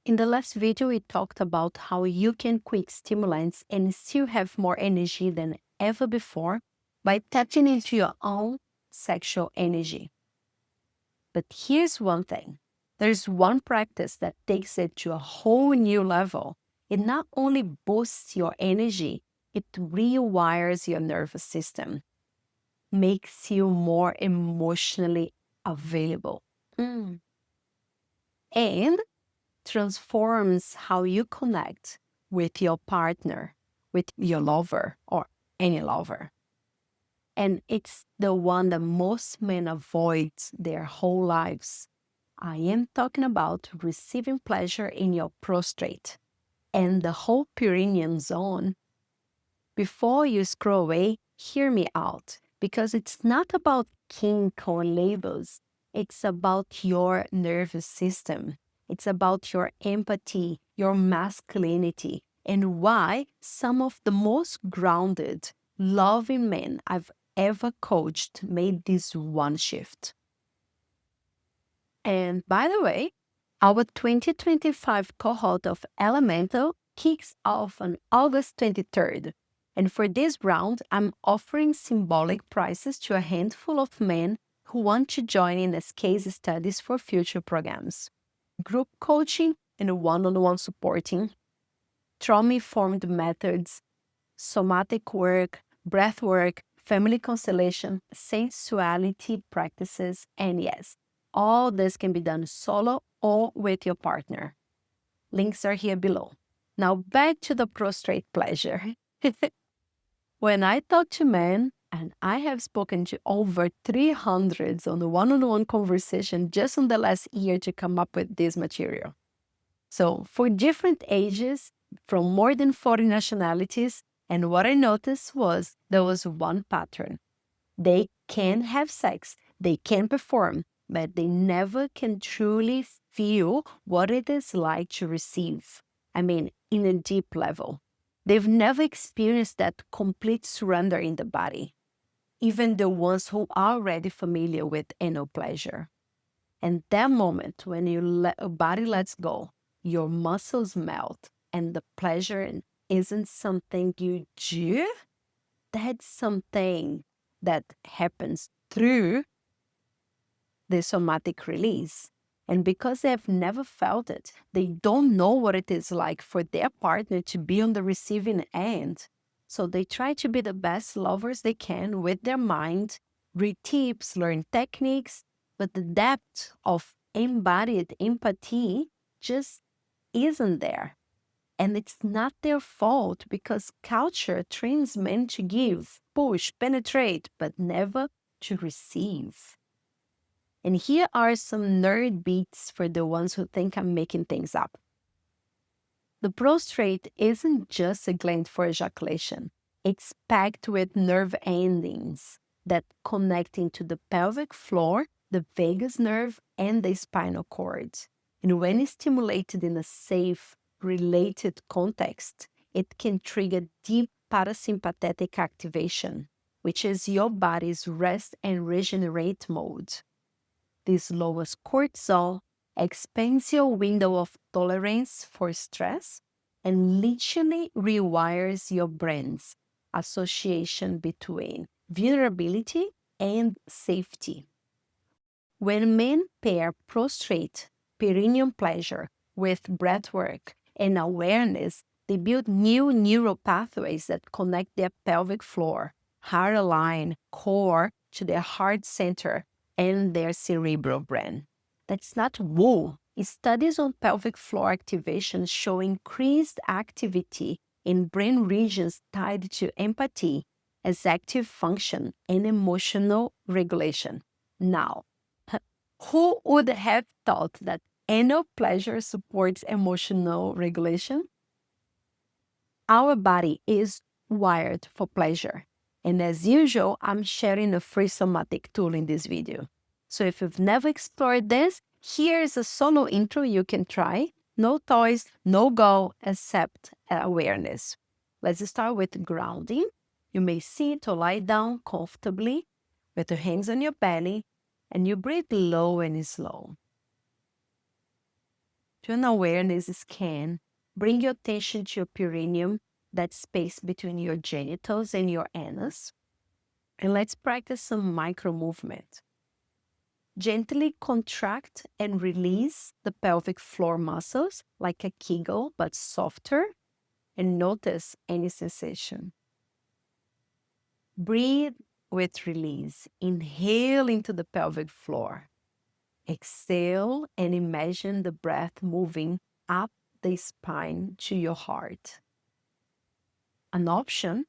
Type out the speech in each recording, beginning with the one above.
In the last video, we talked about how you can quit stimulants and still have more energy than ever before by tapping into your own sexual energy. But here's one thing. There's one practice that takes it to a whole new level. It not only boosts your energy, it rewires your nervous system, makes you more emotionally available, and transforms how you connect with your partner, with your lover, or any lover. And it's the one that most men avoid their whole lives. I am talking about receiving pleasure in your prostate and the whole perineum zone. Before you scroll away, hear me out, because it's not about kink or labels. It's about your nervous system. It's about your empathy, your masculinity, and why some of the most grounded, loving men I've ever coached made this one shift. And by the way, our 2025 cohort of Elemental kicks off on August 23rd. And for this round, I'm offering symbolic prices to a handful of men who want to join in as case studies for future programs. Group coaching and one-on-one supporting, trauma-informed methods, somatic work, breath work, family constellation, sensuality practices, and yes, all this can be done solo or with your partner. Links are here below. Now back to the prostate pleasure. When I talk to men, and I have spoken to over 300 on the one-on-one conversation just in the last year to come up with this material. So for different ages, from more than 40 nationalities, and what I noticed was there was one pattern. They can have sex, they can perform, but they never can truly feel what it is like to receive. I mean, in a deep level. They've never experienced that complete surrender in the body, even the ones who are already familiar with anal pleasure. And that moment when your body lets go, your muscles melt, and the pleasure isn't something you do, that's something that happens through the somatic release. And because they have never felt it, they don't know what it is like for their partner to be on the receiving end. So they try to be the best lovers they can with their mind, read tips, learn techniques, but the depth of embodied empathy just isn't there. And it's not their fault, because culture trains men to give, push, penetrate, but never to receive. And here are some nerd beats for the ones who think I'm making things up. The prostate isn't just a gland for ejaculation. It's packed with nerve endings that connect into the pelvic floor, the vagus nerve, and the spinal cord. And when it's stimulated in a safe, related context, it can trigger deep parasympathetic activation, which is your body's rest and regenerate mode. This lowers cortisol, expands your window of tolerance for stress, and literally rewires your brain's association between vulnerability and safety. When men pair prostate perineum pleasure with breathwork and awareness, they build new neural pathways that connect their pelvic floor, heart line, core to their heart center and their cerebral brain. That's not woo. Studies on pelvic floor activation show increased activity in brain regions tied to empathy, executive function, and emotional regulation. Now, who would have thought that anal pleasure supports emotional regulation? Our body is wired for pleasure. And as usual, I'm sharing a free somatic tool in this video. So if you've never explored this, here's a solo intro you can try. No toys, no goal, except awareness. Let's start with grounding. You may sit or lie down comfortably with your hands on your belly, and you breathe low and slow. Do an awareness scan. Bring your attention to your perineum, that space between your genitals and your anus. And let's practice some micro movement. Gently contract and release the pelvic floor muscles like a Kegel, but softer, and notice any sensation. Breathe with release. Inhale into the pelvic floor. Exhale and imagine the breath moving up the spine to your heart. An option,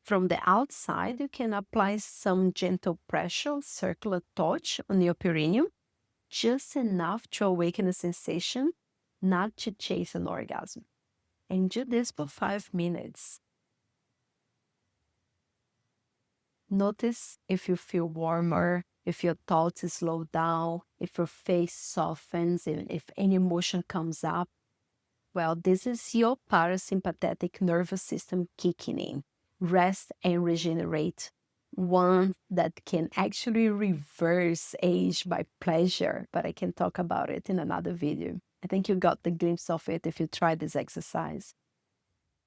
from the outside, you can apply some gentle pressure, circular touch on your perineum, just enough to awaken a sensation, not to chase an orgasm. And do this for 5 minutes. Notice if you feel warmer, if your thoughts slow down, if your face softens, and if any emotion comes up. Well, this is your parasympathetic nervous system kicking in. Rest and regenerate. One that can actually reverse age by pleasure, but I can talk about it in another video. I think you got the glimpse of it if you try this exercise.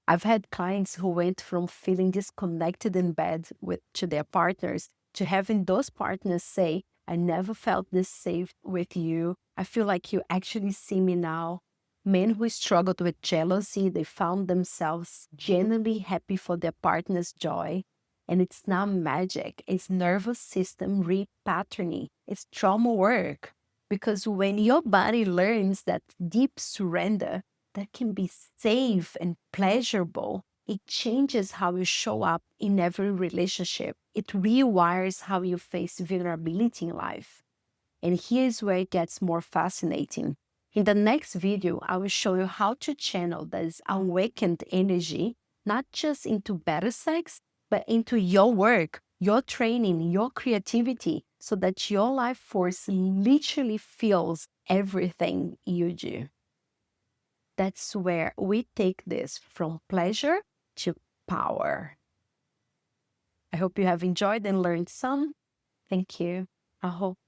I've had clients who went from feeling disconnected in bed to their partners to having those partners say, I never felt this safe with you. I feel like you actually see me now. Men who struggled with jealousy, they found themselves genuinely happy for their partner's joy. And it's not magic, it's nervous system repatterning, it's trauma work. Because when your body learns that deep surrender, that can be safe and pleasurable, it changes how you show up in every relationship. It rewires how you face vulnerability in life. And here's where it gets more fascinating. In the next video, I will show you how to channel this awakened energy, not just into better sex, but into your work, your training, your creativity, so that your life force literally fills everything you do. That's where we take this from pleasure to power. I hope you have enjoyed and learned some. Thank you. I hope